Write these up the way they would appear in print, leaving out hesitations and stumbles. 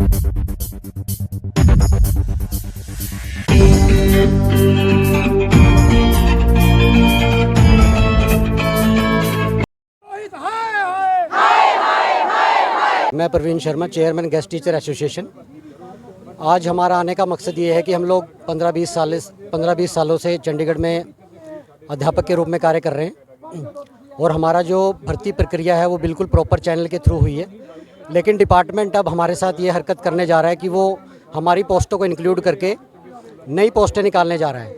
मैं Praveen Sharma, chairman guest teacher association. आज हमारा आने का मकसद ये है कि हम लोग 15-20 सालों से चंडीगढ़ में अध्यापक के रूप में कार्य कर रहे हैं और हमारा जो भर्ती प्रक्रिया है वो बिल्कुल प्रॉपर चैनल के थ्रू हुई है। लेकिन डिपार्टमेंट अब हमारे साथ ये हरकत करने जा रहा है कि वो हमारी पोस्टों को इंक्लूड करके नई पोस्टें निकालने जा रहा है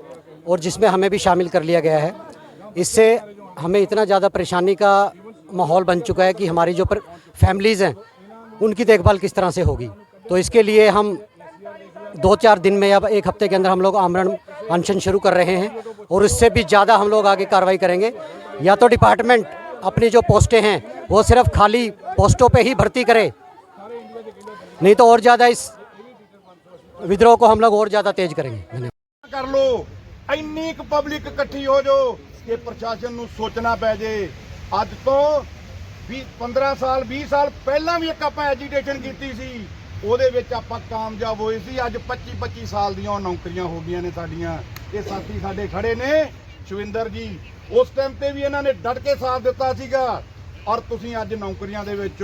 और जिसमें हमें भी शामिल कर लिया गया है। इससे हमें इतना ज़्यादा परेशानी का माहौल बन चुका है कि हमारी जो फैमिलीज़ हैं उनकी देखभाल किस तरह से होगी। तो इसके लिए हम 2-4 दिन में या एक हफ्ते के अंदर हम लोग आमरण अनशन शुरू कर रहे हैं और इससे भी ज़्यादा हम लोग आगे कार्रवाई करेंगे। या तो डिपार्टमेंट अपनी जो पोस्टें हैं वो सिर्फ खाली पोस्टों पे ही भर्ती करे, नहीं तो और ज़्यादा इस विद्रोह को हम लोग और ज़्यादा तेज करेंगे। कर लो इन्नी पब्लिक इकट्ठी हो जो कि प्रशासन ਨੂੰ सोचना पै जे। ਅੱਜ ਤੋਂ 15 ਸਾਲ 20 ਸਾਲ ਪਹਿਲਾਂ ਵੀ ਇੱਕ ਆਪਾਂ ਐਜੀਟੇਸ਼ਨ ਕੀਤੀ ਸੀ, ਉਹਦੇ ਵਿੱਚ ਆਪਾਂ ਕਾਮਯਾਬ ਹੋਏ ਸੀ। ਅੱਜ 25 ਸਾਲ ਦੀਆਂ ਨੌਕਰੀਆਂ ਹੋ ਗਈਆਂ ਨੇ ਸਾਡੀਆਂ। ਇਹ ਸਾਥੀ ਸਾਡੇ ਖੜੇ ਨੇ ਸ਼ਵਿੰਦਰ ਜੀ, ਉਸ ਟਾਈਮ ਤੇ ਵੀ ਇਹਨਾਂ ਨੇ ਡਟ ਕੇ ਸਾਥ ਦਿੱਤਾ ਸੀਗਾ ਔਰ ਤੁਸੀਂ ਅੱਜ ਨੌਕਰੀਆਂ ਦੇ ਵਿੱਚ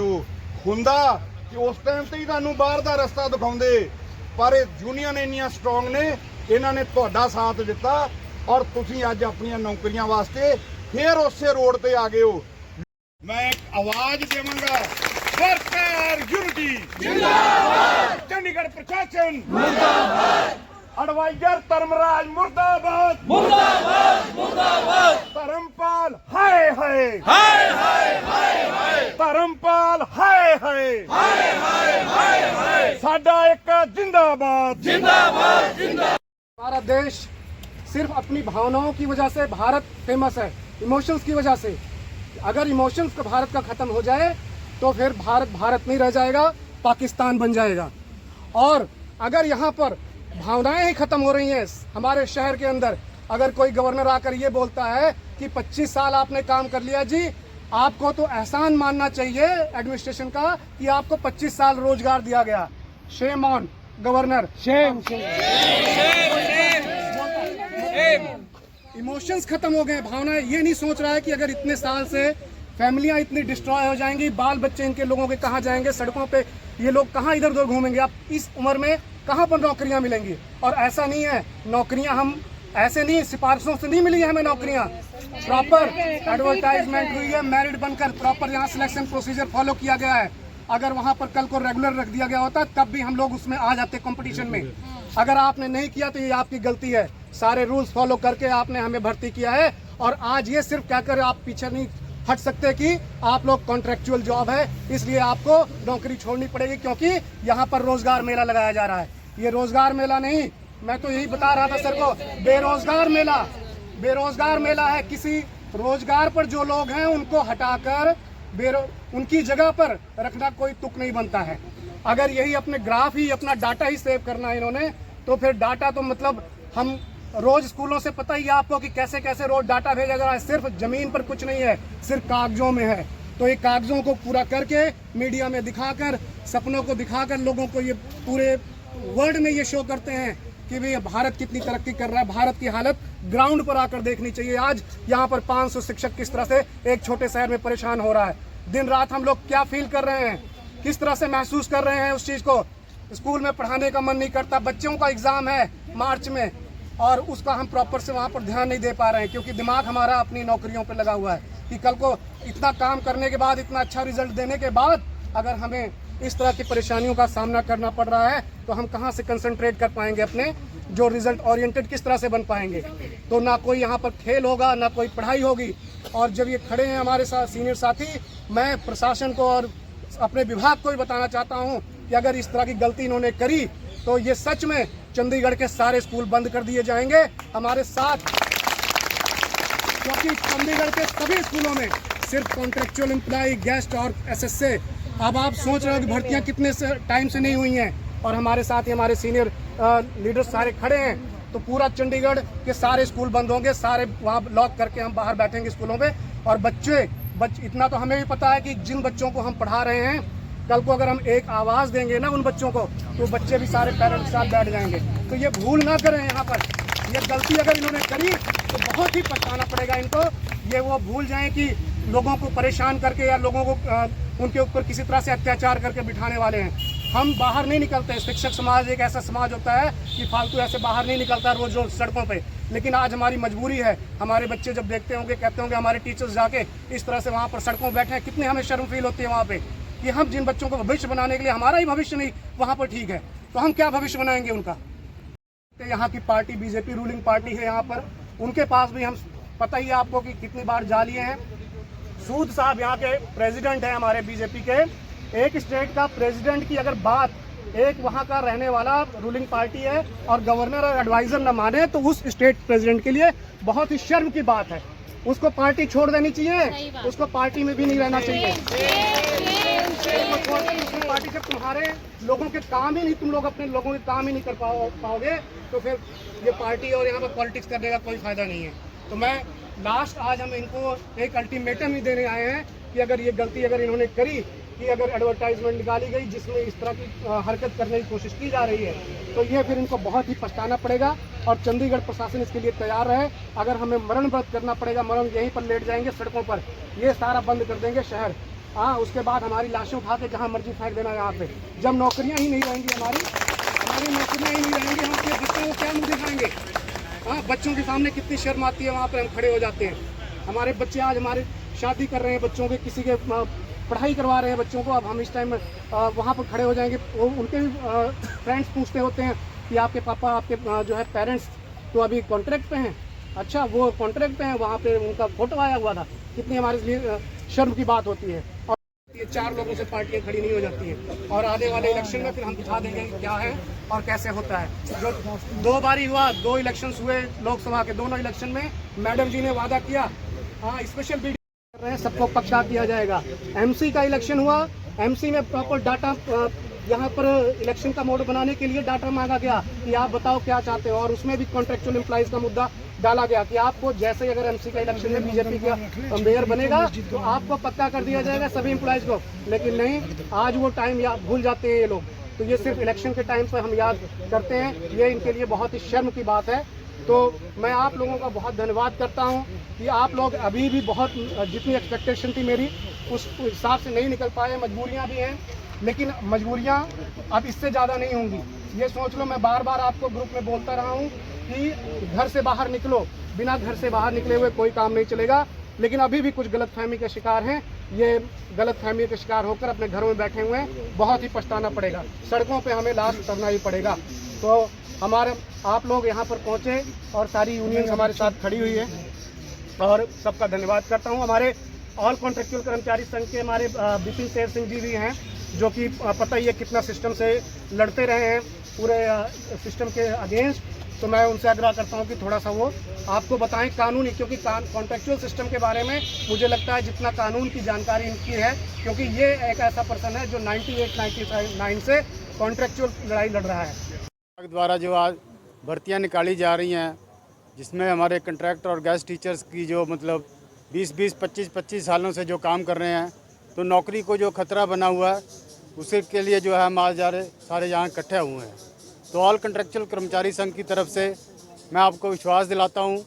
ਹੁੰਦਾ ਕਿ ਉਸ ਟਾਈਮ ਤੇ ਹੀ ਤੁਹਾਨੂੰ ਬਾਹਰ ਦਾ ਰਸਤਾ ਦਿਖਾਉਂਦੇ, ਪਰ ਇਹ ਯੂਨੀਅਨ ਇੰਨੀਆਂ ਸਟਰੋਂਗ ਨੇ, ਇਹਨਾਂ ਨੇ ਤੁਹਾਡਾ ਸਾਥ ਦਿੱਤਾ ਔਰ ਤੁਸੀਂ ਅੱਜ ਆਪਣੀਆਂ ਨੌਕਰੀਆਂ ਵਾਸਤੇ ਫੇਰ ਉਸੇ ਰੋਡ ਤੇ ਆ ਗਏ ਹੋ। मैं एक आवाज देवांगा, वर्कर यूनिटी जिंदाबाद, चंडीगढ़ प्रशासन मुर्दाबाद, एडवाइजर धर्मराज मुर्दाबाद मुर्दाबाद मुर्दाबाद, धर्मपाल हाय हाय हाय हाय हाय हाय, धर्मपाल हाय हाय हाय हाय हाय हाय, साडा एक जिंदाबाद जिंदाबाद जिंदाबाद। हमारा देश सिर्फ अपनी भावनाओं की वजह से भारत फेमस है, इमोशंस की वजह से। अगर इमोशंस का भारत का ख़त्म हो जाए तो फिर भारत भारत नहीं रह जाएगा, पाकिस्तान बन जाएगा। और अगर यहाँ पर भावनाएं ही ख़त्म हो रही हैं हमारे शहर के अंदर, अगर कोई गवर्नर आकर ये बोलता है कि 25 साल आपने काम कर लिया जी, आपको तो एहसान मानना चाहिए एडमिनिस्ट्रेशन का कि आपको 25 साल रोजगार दिया गया। Shame on governor, shame emotions खत्म हो गए, भावनाएं। ये नहीं सोच रहा है कि अगर इतने साल से फैमिलियां इतनी डिस्ट्रॉय हो जाएंगी, बाल बच्चे इनके लोगों के कहाँ जाएंगे, सड़कों पे ये लोग कहाँ इधर उधर घूमेंगे, आप इस उम्र में कहाँ पर नौकरियां मिलेंगी। और ऐसा नहीं है, नौकरियां हम ऐसे नहीं, सिफारिशों से नहीं मिली है हमें नौकरियां, प्रॉपर एडवर्टाइजमेंट हुई है, मेरिट बनकर प्रॉपर यहाँ सिलेक्शन प्रोसीजर फॉलो किया गया है। अगर वहाँ पर कल को रेगुलर रख दिया गया होता तब भी हम लोग उसमें आ जाते कंपटीशन में। अगर आपने नहीं किया तो ये आपकी गलती है, सारे रूल्स फॉलो करके आपने हमें भर्ती किया है। और आज ये सिर्फ कहकर आप पीछे नहीं हट सकते कि आप लोग कॉन्ट्रेक्चुअल जॉब है इसलिए आपको नौकरी छोड़नी पड़ेगी, क्योंकि यहाँ पर रोजगार मेला लगाया जा रहा है। ये रोजगार मेला नहीं, मैं तो यही बता रहा था सर को, बेरोजगार मेला है। किसी रोजगार पर जो लोग हैं उनको हटाकर उनकी जगह पर रखना कोई तुक नहीं बनता है। अगर यही अपने ग्राफ ही, अपना डाटा ही सेव करना है इन्होंने, तो फिर डाटा तो मतलब हम रोज स्कूलों से पता ही है आपको कि कैसे कैसे रोज डाटा भेजा जा रहा है। सिर्फ जमीन पर कुछ नहीं है, सिर्फ कागजों में है। तो ये कागजों को पूरा करके मीडिया में दिखाकर, सपनों को दिखाकर लोगों को ये पूरे वर्ल्ड में ये शो करते हैं कि भाई भारत कितनी तरक्की कर रहा है। भारत की हालत ग्राउंड पर आकर देखनी चाहिए। आज यहाँ पर 500 शिक्षक किस तरह से एक छोटे शहर में परेशान हो रहा है। दिन रात हम लोग क्या फील कर रहे हैं, किस तरह से महसूस कर रहे हैं उस चीज़ को। स्कूल में पढ़ाने का मन नहीं करता, बच्चों का एग्ज़ाम है मार्च में और उसका हम प्रॉपर से वहाँ पर ध्यान नहीं दे पा रहे हैं, क्योंकि दिमाग हमारा अपनी नौकरियों पर लगा हुआ है कि कल को इतना काम करने के बाद, इतना अच्छा रिजल्ट देने के बाद अगर हमें इस तरह की परेशानियों का सामना करना पड़ रहा है तो हम कहाँ से कंसंट्रेट कर पाएंगे, अपने जो रिजल्ट ओरिएंटेड किस तरह से बन पाएंगे। तो ना कोई यहाँ पर खेल होगा, ना कोई पढ़ाई होगी। और जब ये खड़े हैं हमारे साथ सीनियर साथी, मैं प्रशासन को और अपने विभाग को भी बताना चाहता हूँ कि अगर इस तरह की गलती इन्होंने करी तो ये सच में चंडीगढ़ के सारे स्कूल बंद कर दिए जाएंगे हमारे साथ, क्योंकि चंडीगढ़ के सभी स्कूलों में सिर्फ कॉन्ट्रेक्चुअल एम्प्लॉय, गेस्ट और एसएसए। अब आप सोच रहे हो कि भर्तियां कितने टाइम से नहीं हुई हैं, और हमारे साथ ही हमारे सीनियर लीडर्स सारे खड़े हैं। तो पूरा चंडीगढ़ के सारे स्कूल बंद होंगे, सारे वहाँ लॉक करके हम बाहर बैठेंगे स्कूलों में। और बच्चे इतना तो हमें भी पता है कि जिन बच्चों को हम पढ़ा रहे हैं कल को अगर हम एक आवाज़ देंगे ना उन बच्चों को, तो बच्चे भी सारे पेरेंट्स के साथ बैठ जाएंगे। तो ये भूल ना करें, यहाँ पर ये गलती अगर इन्होंने करी तो बहुत ही पछताना पड़ेगा इनको। ये वो भूल जाएं कि लोगों को परेशान करके या लोगों को उनके ऊपर किसी तरह से अत्याचार करके बिठाने वाले हैं। हम बाहर नहीं निकलते, शिक्षक समाज एक ऐसा समाज होता है कि फालतू ऐसे बाहर नहीं निकलता रोज रोज सड़कों पे, लेकिन आज हमारी मजबूरी है। हमारे बच्चे जब देखते होंगे, कहते होंगे हमारे टीचर्स जाके इस तरह से वहाँ पर सड़कों बैठे हैं, कितने हमें शर्म फील होती है वहाँ पे कि हम जिन बच्चों को भविष्य बनाने के लिए, हमारा ही भविष्य नहीं वहाँ पर ठीक है, तो हम क्या भविष्य बनाएंगे उनका। यहाँ की पार्टी बीजेपी रूलिंग पार्टी है, यहाँ पर उनके पास भी हम पता ही है आपको कि कितनी बार जा लिए हैं। सूद साहब यहाँ के प्रेसिडेंट हैं हमारे बीजेपी के। एक स्टेट का प्रेसिडेंट की अगर बात एक वहाँ का रहने वाला रूलिंग पार्टी है और गवर्नर और एडवाइजर न माने, तो उस स्टेट प्रेसिडेंट के लिए बहुत ही शर्म की बात है। उसको पार्टी छोड़ देनी चाहिए, उसको पार्टी में भी नहीं रहना चाहिए। पार्टी जब तुम्हारे लोगों के काम ही नहीं, तुम लोग अपने लोगों के काम ही नहीं कर पाओगे, तो फिर ये पार्टी और यहाँ पर पॉलिटिक्स करने का कोई फायदा नहीं है। तो मैं लास्ट आज हम इनको एक अल्टीमेटम ही देने आए हैं कि अगर ये गलती अगर इन्होंने करी कि अगर एडवर्टाइजमेंट निकाली गई जिसमें इस तरह की हरकत करने की कोशिश की जा रही है, तो ये फिर इनको बहुत ही पछताना पड़ेगा। और चंडीगढ़ प्रशासन इसके लिए तैयार रहे। अगर हमें मरण व्रत करना पड़ेगा, मरण यहीं पर लेट जाएंगे सड़कों पर, ये सारा बंद कर देंगे शहर। हाँ, उसके बाद हमारी लाशें उठा के जहाँ मर्जी फेंक देना यहाँ पे। जब नौकरियाँ ही नहीं रहेंगी हमारी नौकरियाँ ही नहीं रहेंगी, हम अपने बच्चों को क्या मुँह दिखाएंगे। हाँ, बच्चों के सामने कितनी शर्म आती है, वहाँ पर हम खड़े हो जाते हैं। हमारे बच्चे आज हमारे शादी कर रहे हैं, बच्चों के किसी के पढ़ाई करवा रहे हैं बच्चों को। अब हम इस टाइम वहाँ पर खड़े हो जाएंगे, उनके भी फ्रेंड्स पूछते होते हैं कि आपके पापा, आपके जो है पेरेंट्स तो अभी कॉन्ट्रैक्ट पे हैं। अच्छा, वो कॉन्ट्रैक्ट पे हैं, वहाँ पे उनका फोटो आया हुआ था। कितनी हमारे लिए शर्म की बात होती है। और ये 4 लोगों से पार्टियाँ खड़ी नहीं हो जाती हैं। और आने वाले इलेक्शन में फिर हम दिखा देंगे क्या है और कैसे होता है। जो 2 बार ही हुआ, 2 इलेक्शंस हुए लोकसभा के, दोनों इलेक्शन में मैडम जी ने वादा किया, हाँ स्पेशल वीडियो कर रहे हैं, सबको पक्का किया जाएगा। एमसी का इलेक्शन हुआ, एमसी में प्रॉपर डाटा, यहाँ पर इलेक्शन का मोड बनाने के लिए डाटा मांगा गया कि आप बताओ क्या चाहते हो, और उसमें भी कॉन्ट्रेक्चुअल एम्प्लॉइज का मुद्दा डाला गया कि आपको जैसे ही अगर एमसी का इलेक्शन में बीजेपी का मेयर बनेगा तो आपको पक्का कर दिया जाएगा सभी एम्प्लॉइज को। लेकिन नहीं, आज वो टाइम भूल जाते हैं ये लोग। तो ये सिर्फ इलेक्शन के टाइम पर हम याद करते हैं, ये इनके लिए बहुत ही शर्म की बात है। तो मैं आप लोगों का बहुत धन्यवाद करता हूं कि आप लोग अभी भी बहुत, जितनी एक्सपेक्टेशन थी मेरी उस हिसाब से नहीं निकल पाए। मजबूरियां भी हैं, लेकिन मजबूरियां अब इससे ज़्यादा नहीं होंगी। ये सोच लो, मैं बार बार आपको ग्रुप में बोलता रहा हूं कि घर से बाहर निकलो, बिना घर से बाहर निकले हुए कोई काम नहीं चलेगा। लेकिन अभी भी कुछ गलतफहमी के शिकार हैं, ये गलतफहमी के शिकार होकर अपने घरों में बैठे हुए हैं। बहुत ही पछताना पड़ेगा, सड़कों पे हमें लास्ट करना ही पड़ेगा। तो हमारे आप लोग यहाँ पर पहुँचे और सारी यूनियन हमारे साथ खड़ी हुई है और सबका धन्यवाद करता हूँ। हमारे ऑल कॉन्ट्रेक्चुअल कर्मचारी संघ के हमारे बिपिन शेर सिंह जी भी हैं, जो कि पता ही है कितना सिस्टम से लड़ते रहे हैं, पूरे सिस्टम के अगेंस्ट। तो मैं उनसे आग्रह करता हूं कि थोड़ा सा वो आपको बताएं कानूनी, क्योंकि कॉन्ट्रेक्चुअल सिस्टम के बारे में मुझे लगता है जितना कानून की जानकारी इनकी है, क्योंकि ये एक ऐसा पर्सन है जो 98-99 से कॉन्ट्रेक्चुअल लड़ाई लड़ रहा है। द्वारा जो आज भर्तियां निकाली जा रही हैं, जिसमें हमारे कंट्रैक्टर और गेस्ट टीचर्स की जो मतलब 20-20, 25-25 सालों से जो काम कर रहे हैं, तो नौकरी को जो खतरा बना हुआ है उसी के लिए जो है हम आज सारे यहाँ इकट्ठे हुए हैं। तो ऑल कंट्रेक्चुअल कर्मचारी संघ की तरफ से मैं आपको विश्वास दिलाता हूँ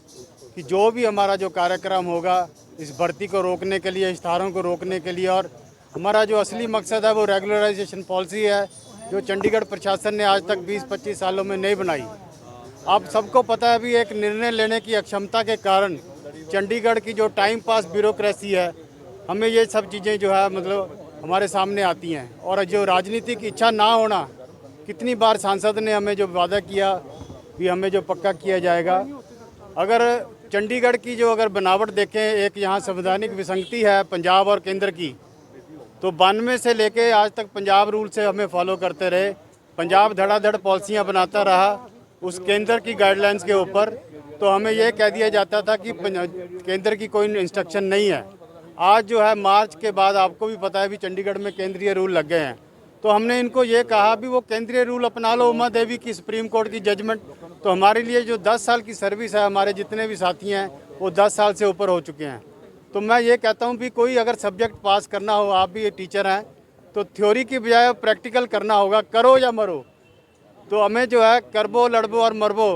कि जो भी हमारा जो कार्यक्रम होगा इस भर्ती को रोकने के लिए, इश्तहारों को रोकने के लिए, और हमारा जो असली मकसद है वो रेगुलराइजेशन पॉलिसी है, जो चंडीगढ़ प्रशासन ने आज तक 20-25 सालों में नहीं बनाई। आप सबको पता है भी एक निर्णय लेने की अक्षमता के कारण चंडीगढ़ की जो टाइम पास ब्यूरोक्रेसी है, हमें ये सब चीज़ें जो है मतलब हमारे सामने आती हैं। और जो राजनीति की इच्छा ना होना, कितनी बार सांसद ने हमें जो वादा किया भी हमें जो पक्का किया जाएगा। अगर चंडीगढ़ की जो अगर बनावट देखें, एक यहाँ संवैधानिक विसंगति है पंजाब और केंद्र की, तो 92 से लेके आज तक पंजाब रूल से हमें फॉलो करते रहे। पंजाब धड़ाधड़ पॉलिसियाँ बनाता रहा उस केंद्र की गाइडलाइंस के ऊपर, तो हमें यह कह दिया जाता था कि केंद्र की कोई इंस्ट्रक्शन नहीं है। आज जो है मार्च के बाद आपको भी पता है भी चंडीगढ़ में केंद्रीय रूल लग गए हैं, तो हमने इनको ये कहा भी वो केंद्रीय रूल अपना लो। उमा देवी की सुप्रीम कोर्ट की जजमेंट, तो हमारे लिए जो 10 साल की सर्विस है, हमारे जितने भी साथी हैं वो 10 साल से ऊपर हो चुके हैं। तो मैं ये कहता हूँ भी कोई अगर सब्जेक्ट पास करना हो, आप भी टीचर हैं, तो थ्योरी की बजाय प्रैक्टिकल करना होगा, करो या मरो। तो हमें जो है करबो लड़बो और मरबो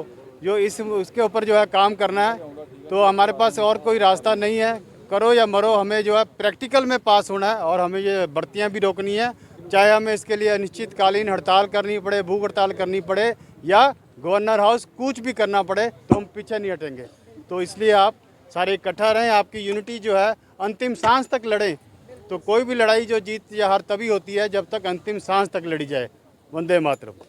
जो उसके ऊपर जो है काम करना है। तो हमारे पास और कोई रास्ता नहीं है, करो या मरो, हमें जो है प्रैक्टिकल में पास होना है और हमें ये भर्तियाँ भी रोकनी है, चाहे हमें इसके लिए अनिश्चितकालीन हड़ताल करनी पड़े, भूख हड़ताल करनी पड़े या गवर्नर हाउस कुछ भी करना पड़े, तो हम पीछे नहीं हटेंगे। तो इसलिए आप सारे इकट्ठा रहें, आपकी यूनिटी जो है अंतिम सांस तक लड़ें। तो कोई भी लड़ाई जो जीत या हार तभी होती है जब तक अंतिम सांस तक लड़ी जाए। वंदे मातरम।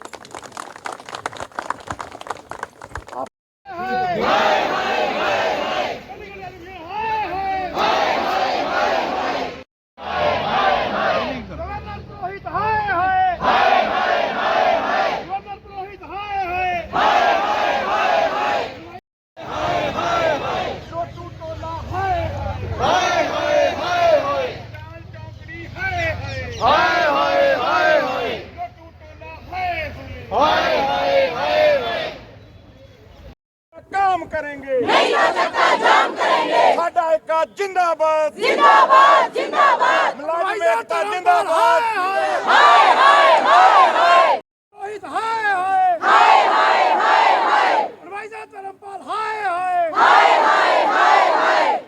काम करेंगे नहीं हो सकता, जाम करेंगे। साडा एकता जिंदाबाद, जिंदाबाद, जिंदाबाद। मुलाजिम एकता जिंदाबाद। हाय हाय हाय हाय रोहित, हाय हाय हाय हाय हाय हाय एडवाइजर धर्मपाल, हाय हाय हाय हाय हाय हाय।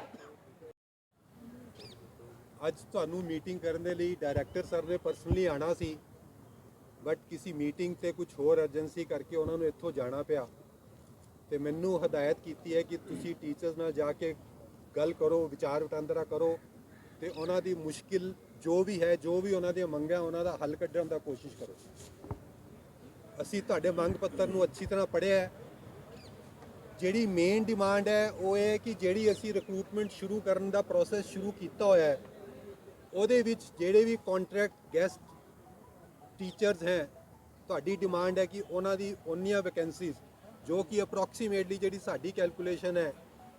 ਅੱਜ ਤੁਹਾਨੂੰ ਮੀਟਿੰਗ ਕਰਨ ਦੇ ਲਈ ਡਾਇਰੈਕਟਰ ਸਰ ਨੇ ਪਰਸਨਲੀ ਆਣਾ ਸੀ, ਬਟ ਕਿਸੇ ਮੀਟਿੰਗ ਤੇ ਕੁਝ ਹੋਰ ਅਰਜੈਂਸੀ ਕਰਕੇ ਉਹਨਾਂ ਨੂੰ ਇੱਥੋਂ ਜਾਣਾ ਪਿਆ। ਤੇ ਮੈਨੂੰ ਹਦਾਇਤ ਕੀਤੀ ਹੈ ਕਿ ਤੁਸੀਂ ਟੀਚਰਸ ਨਾਲ ਜਾ ਕੇ ਗੱਲ ਕਰੋ, ਵਿਚਾਰ ਵਟਾਂਦਰਾ ਕਰੋ ਤੇ ਉਹਨਾਂ ਦੀ ਮੁਸ਼ਕਿਲ ਜੋ ਵੀ ਹੈ, ਜੋ ਵੀ ਉਹਨਾਂ ਦੀਆਂ ਮੰਗਾਂ, ਉਹਨਾਂ ਦਾ ਹੱਲ ਕੱਢਣ ਦਾ ਕੋਸ਼ਿਸ਼ ਕਰੋ। ਅਸੀਂ ਤੁਹਾਡੇ ਮੰਗ ਪੱਤਰ ਨੂੰ ਅੱਛੀ ਤਰ੍ਹਾਂ ਪੜ੍ਹਿਆ ਹੈ। ਜਿਹੜੀ ਮੇਨ ਡਿਮਾਂਡ ਹੈ ਉਹ ਇਹ ਕਿ ਜਿਹੜੀ ਅਸੀਂ ਰਿਕਰੂਟਮੈਂਟ ਸ਼ੁਰੂ ਕਰਨ ਦਾ ਪ੍ਰੋਸੈਸ ਸ਼ੁਰੂ ਕੀਤਾ ਹੋਇਆ ਹੈ, ਉਹਦੇ ਵਿੱਚ ਜਿਹੜੇ ਵੀ ਕੰਟਰੈਕਟ ਗੈਸਟ ਟੀਚਰਸ ਹੈ, ਤੁਹਾਡੀ ਡਿਮਾਂਡ ਹੈ ਕਿ ਉਹਨਾਂ ਦੀ ਉਨੀਆਂ ਵੈਕੈਂਸੀਜ਼ ਜੋ ਕਿ ਅਪਰੋਕਸੀਮੇਟਲੀ ਜਿਹੜੀ ਸਾਡੀ ਕੈਲਕੂਲੇਸ਼ਨ ਹੈ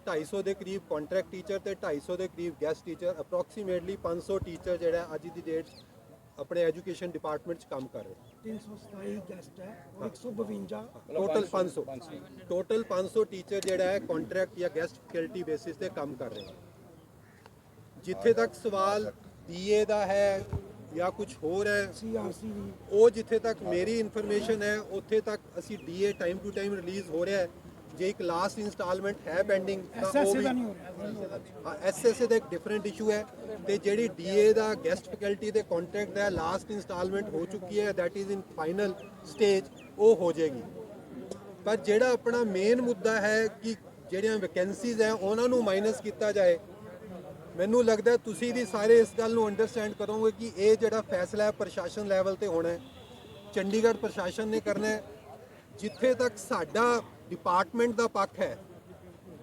250 ਦੇ ਕਰੀਬ ਕੰਟਰੈਕਟ ਟੀਚਰ ਤੇ 250 ਦੇ ਕਰੀਬ ਗੈਸਟ ਟੀਚਰ, ਅਪਰੋਕਸੀਮੇਟਲੀ 500 ਟੀਚਰ ਜਿਹੜਾ ਅੱਜ ਦੀ ਡੇਟ ਆਪਣੇ ਐਜੂਕੇਸ਼ਨ ਡਿਪਾਰਟਮੈਂਟ 'ਚ ਕੰਮ ਕਰ ਰਹੇ। 327 ਗੈਸਟ ਹੈ ਔਰ 152 ਟੋਟਲ 500 ਟੋਟਲ 500 ਟੀਚਰ ਜਿਹੜਾ ਹੈ ਕੰਟਰੈਕਟ ਜਾਂ ਗੈਸਟ ਫੈਕਲਟੀ ਬੇਸਿਸ ਤੇ ਕੰਮ ਕਰ ਰਹੇ। ਜਿੱਥੇ ਤੱਕ ਸਵਾਲ ਡੀਏ ਦਾ ਹੈ ਜਾਂ ਕੁਝ ਹੋਰ ਹੈ, ਸੀਆਰਸੀ ਉਹ ਜਿੱਥੇ ਤੱਕ ਮੇਰੀ ਇਨਫੋਰਮੇਸ਼ਨ ਹੈ ਉੱਥੇ ਤੱਕ ਅਸੀਂ DA time to time release ਹੋ ਰਿਹਾ ਹੈ। ਜੇ ਇੱਕ ਲਾਸਟ ਇੰਸਟਾਲਮੈਂਟ ਹੈ ਪੈਂਡਿੰਗ ਤਾਂ ਉਹ ਵੀ ਨਹੀਂ ਹੋ ਰਿਹਾ। ਐਸਐਸਏ ਦਾ ਇੱਕ ਡਿਫਰੈਂਟ ਇਸ਼ੂ ਹੈ ਤੇ ਜਿਹੜੀ ਡੀਏ ਦਾ ਗੈਸਟ ਫੈਕਲਟੀ ਦੇ ਕੰਟਰੈਕਟ ਦਾ ਲਾਸਟ ਇੰਸਟਾਲਮੈਂਟ ਹੋ ਚੁੱਕੀ ਹੈ, that is in final stage, ਉਹ ਹੋ ਜਾਏਗੀ। ਪਰ ਜਿਹੜਾ ਆਪਣਾ ਮੇਨ ਮੁੱਦਾ ਹੈ ਕਿ ਜਿਹੜੀਆਂ ਵੈਕੈਂਸੀਜ਼ ਹੈ ਉਹਨਾਂ ਨੂੰ ਮਾਈਨਸ ਕੀਤਾ ਜਾਏ, ਮੈਨੂੰ ਲੱਗਦਾ ਤੁਸੀਂ ਵੀ ਸਾਰੇ ਇਸ ਗੱਲ ਨੂੰ ਅੰਡਰਸਟੈਂਡ ਕਰੋਗੇ ਕਿ ਇਹ ਜਿਹੜਾ ਫੈਸਲਾ ਹੈ ਪ੍ਰਸ਼ਾਸਨ ਲੈਵਲ ਤੇ ਹੋਣਾ ਹੈ, ਚੰਡੀਗੜ੍ਹ ਪ੍ਰਸ਼ਾਸਨ ਨੇ ਕਰਨਾ ਹੈ। ਜਿੱਥੇ ਤੱਕ ਸਾਡਾ ਡਿਪਾਰਟਮੈਂਟ ਦਾ ਪੱਖ ਹੈ,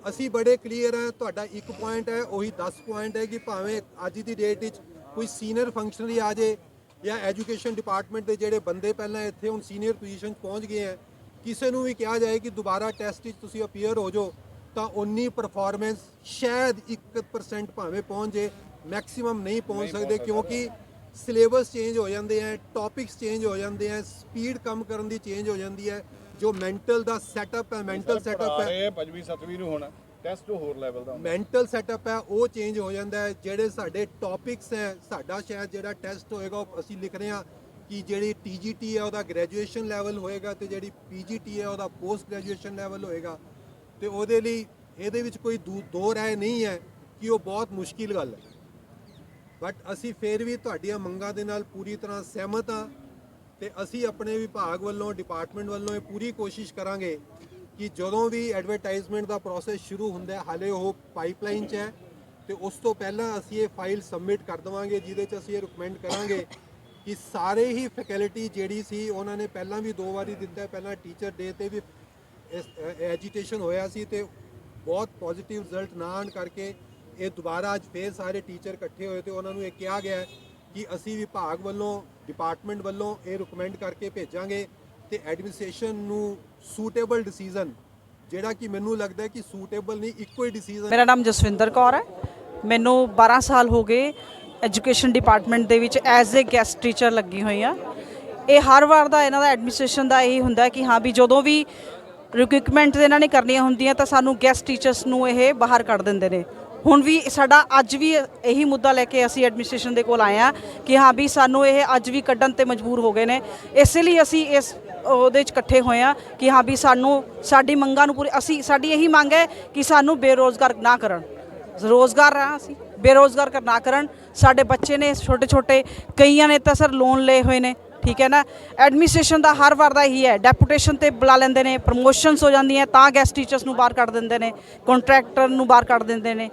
ਅਸੀਂ ਬੜੇ ਕਲੀਅਰ ਹਾਂ। ਤੁਹਾਡਾ ਇੱਕ ਪੁਆਇੰਟ ਹੈ, ਉਹੀ 10 ਪੁਆਇੰਟ ਹੈ ਕਿ ਭਾਵੇਂ ਅੱਜ ਦੀ ਡੇਟ ਵਿੱਚ ਕੋਈ ਸੀਨੀਅਰ ਫੰਕਸ਼ਨਰੀ ਆ ਜਾਏ ਜਾਂ ਐਜੂਕੇਸ਼ਨ ਡਿਪਾਰਟਮੈਂਟ ਦੇ ਜਿਹੜੇ ਬੰਦੇ ਪਹਿਲਾਂ ਇੱਥੇ ਹੁਣ ਸੀਨੀਅਰ ਪੋਜੀਸ਼ਨ 'ਚ ਪਹੁੰਚ ਗਏ ਹੈ, ਕਿਸੇ ਨੂੰ ਵੀ ਕਿਹਾ ਜਾਏ ਕਿ ਦੁਬਾਰਾ ਟੈਸਟ ਵਿੱਚ ਤੁਸੀਂ ਅਪੀਅਰ ਹੋ ਜਾਓ ਤਾਂ ਉਨੀ ਪਰਫਾਰਮੈਂਸ ਸ਼ਾਇਦ 1% ਭਾਵੇਂ ਪਹੁੰਚ ਜੇ, ਮੈਕਸਿਮਮ ਨਹੀਂ ਪਹੁੰਚ ਸਕਦੇ ਕਿਉਂਕਿ ਸਿਲੇਬਸ ਚੇਂਜ ਹੋ ਜਾਂਦੇ ਹੈ, ਟੌਪਿਕਸ ਚੇਂਜ ਹੋ ਜਾਂਦੇ ਹੈ, ਸਪੀਡ ਕੰਮ ਕਰਨ ਦੀ ਚੇਂਜ ਹੋ ਜਾਂਦੀ ਹੈ। ਜੋ ਮੈਂਟਲ ਦਾ ਸੈਟਅਪ ਹੈ, ਮੈਂਟਲ ਸੈਟਅਪ ਹੈ 5ਵੀਂ 7ਵੀਂ ਨੂੰ ਹੋਣਾ ਟੈਸਟ ਹੋਰ ਲੈਵਲ ਦਾ ਮੈਂਟਲ ਸੈਟਅਪ ਹੈ ਉਹ ਚੇਂਜ ਹੋ ਜਾਂਦਾ ਹੈ। ਜਿਹੜੇ ਸਾਡੇ ਟੌਪਿਕਸ ਹੈ, ਸਾਡਾ ਸ਼ਾਇਦ ਜਿਹੜਾ ਟੈਸਟ ਹੋਏਗਾ ਉਹ ਅਸੀਂ ਲਿਖ ਰਹੇ ਹਾਂ ਕਿ ਜਿਹੜੀ TGT ਹੈ ਉਹਦਾ ਗ੍ਰੈਜੂਏਸ਼ਨ ਲੈਵਲ ਹੋਏਗਾ ਤੇ ਜਿਹੜੀ PGT ਹੈ ਉਹਦਾ ਪੋਸਟ ਗ੍ਰੈਜੂਏਸ਼ਨ ਲੈਵਲ ਹੋਏਗਾ। ਤੇ ਉਹਦੇ ਲਈ ਇਹਦੇ ਵਿੱਚ ਕੋਈ ਦੋ ਰਾਏ ਨਹੀਂ ਹੈ ਕਿ ਉਹ ਬਹੁਤ ਮੁਸ਼ਕਿਲ ਗੱਲ ਹੈ। ਬਟ ਅਸੀਂ ਫੇਰ ਵੀ ਤੁਹਾਡੀਆਂ ਮੰਗਾਂ ਦੇ ਨਾਲ ਪੂਰੀ ਤਰ੍ਹਾਂ ਸਹਿਮਤ ਹਾਂ ਤੇ ਅਸੀਂ ਆਪਣੇ ਵਿਭਾਗ ਵੱਲੋਂ, ਡਿਪਾਰਟਮੈਂਟ ਵੱਲੋਂ ਇਹ ਪੂਰੀ ਕੋਸ਼ਿਸ਼ ਕਰਾਂਗੇ ਕਿ ਜਦੋਂ ਵੀ ਐਡਵਰਟਾਈਜ਼ਮੈਂਟ ਦਾ ਪ੍ਰੋਸੈਸ ਸ਼ੁਰੂ ਹੁੰਦਾ ਹੈ, ਹਾਲੇ ਉਹ ਪਾਈਪਲਾਈਨ 'ਚ ਹੈ ਤੇ ਉਸ ਤੋਂ ਪਹਿਲਾਂ ਅਸੀਂ ਇਹ ਫਾਈਲ ਸਬਮਿਟ ਕਰ ਦੇਵਾਂਗੇ, ਜਿਹਦੇ 'ਚ ਅਸੀਂ ਇਹ ਰਿਕਮੈਂਡ ਕਰਾਂਗੇ ਕਿ ਸਾਰੇ ਹੀ ਫੈਕਲਟੀ ਜਿਹੜੀ ਸੀ ਉਹਨਾਂ ਨੇ ਪਹਿਲਾਂ ਵੀ 2 ਵਾਰੀ ਦਿੱਤਾ। ਪਹਿਲਾਂ ਟੀਚਰ ਡੇ ਤੇ ਵੀ ਐਜੀਟੇਸ਼ਨ ਹੋਇਆ ਸੀ ਤੇ ਬਹੁਤ ਪੋਜ਼ਿਟਿਵ ਰਿਜ਼ਲਟ ਨਾ ਆਉਣ ਕਰਕੇ ਇਹ ਦੁਬਾਰਾ ਅੱਜ ਫੇਰ ਸਾਰੇ ਟੀਚਰ ਇਕੱਠੇ ਹੋਏ ਤੇ ਉਹਨਾਂ ਨੂੰ ਇਹ ਕਿਹਾ ਗਿਆ ਕਿ ਅਸੀਂ ਵਿਭਾਗ ਵੱਲੋਂ, ਡਿਪਾਰਟਮੈਂਟ ਵੱਲੋਂ ਇਹ ਰਿਕਮੈਂਡ ਕਰਕੇ ਭੇਜਾਂਗੇ ਤੇ ਐਡਮਿਨਿਸਟ੍ਰੇਸ਼ਨ ਨੂੰ ਸੂਟੇਬਲ ਡਿਸੀਜਨ, ਜਿਹੜਾ ਕਿ ਮੈਨੂੰ ਲੱਗਦਾ ਹੈ ਕਿ ਸੂਟੇਬਲ ਨਹੀਂ, ਇੱਕੋ ਹੀ ਡਿਸੀਜਨ। ਮੇਰਾ ਨਾਮ ਜਸਵਿੰਦਰ ਕੌਰ ਹੈ। ਮੈਨੂੰ 12 ਸਾਲ ਹੋ ਗਏ ਐਜੂਕੇਸ਼ਨ ਡਿਪਾਰਟਮੈਂਟ ਦੇ ਵਿੱਚ ਐਜ਼ ਏ ਗੈਸਟ ਟੀਚਰ ਲੱਗੀ ਹੋਈ ਆ। ਇਹ ਹਰ ਵਾਰ ਦਾ ਇਹਨਾਂ ਦਾ ਐਡਮਿਨਿਸਟ੍ਰੇਸ਼ਨ ਦਾ ਇਹੀ ਹੁੰਦਾ ਕਿ ਹਾਂ ਵੀ ਜਦੋਂ ਵੀ ਰਿਕਰੂਟਮੈਂਟ ਇਹਨਾਂ ਨੇ ਕਰਨੀਆਂ ਹੁੰਦੀਆਂ ਤਾਂ ਸਾਨੂੰ ਗੈਸਟ ਟੀਚਰਸ ਨੂੰ ਇਹ ਬਾਹਰ ਕੱਢ ਦਿੰਦੇ ਨੇ। ਹੁਣ ਵੀ ਸਾਡਾ ਅੱਜ ਵੀ ਇਹੀ ਮੁੱਦਾ ਲੈ ਕੇ ਅਸੀਂ ਐਡਮਿਨਿਸਟ੍ਰੇਸ਼ਨ ਦੇ ਕੋਲ ਆਏ ਹਾਂ ਕਿ ਹਾਂ ਵੀ ਸਾਨੂੰ ਇਹ ਅੱਜ ਵੀ ਕੱਢਣ ਤੇ ਮਜਬੂਰ ਹੋ ਗਏ ਨੇ। ਇਸੇ ਲਈ ਅਸੀਂ ਇਸ ਉਹਦੇ 'ਚ ਇਕੱਠੇ ਹੋਏ ਹਾਂ ਕਿ ਹਾਂ ਵੀ ਸਾਨੂੰ ਸਾਡੀ ਮੰਗਾਂ ਨੂੰ ਅਸੀਂ ਸਾਡੀ ਇਹੀ ਮੰਗ ਹੈ ਕਿ ਸਾਨੂੰ ਬੇਰੋਜ਼ਗਾਰ ਨਾ ਕਰਨ। ਰੋਜ਼ਗਾਰ ਆ ਅਸੀਂ ਬੇਰੋਜ਼ਗਾਰ ਨਾ ਕਰਨ। ਸਾਡੇ ਬੱਚੇ ਨੇ ਛੋਟੇ ਛੋਟੇ, ਕਈਆਂ ਨੇ ਤਾਂ ਸਰ ਲੋਨ ਲਏ ਹੋਏ ਨੇ, ਠੀਕ ਹੈ ਨਾ। ਐਡਮਿਨਿਸਟ੍ਰੇਸ਼ਨ ਦਾ ਹਰ ਵਾਰ ਦਾ ਇਹੀ ਹੈ, ਡੈਪੂਟੇਸ਼ਨ ਤੇ ਬੁਲਾ ਲੈਂਦੇ ਨੇ, ਪ੍ਰਮੋਸ਼ਨਸ ਹੋ ਜਾਂਦੀਆਂ ਤਾਂ ਗੈਸਟ ਟੀਚਰਸ ਨੂੰ ਬਾਹਰ ਕੱਢ ਦਿੰਦੇ ਨੇ, ਕੰਟਰੈਕਟਰ ਨੂੰ ਬਾਹਰ ਕੱਢ ਦਿੰਦੇ ਨੇ।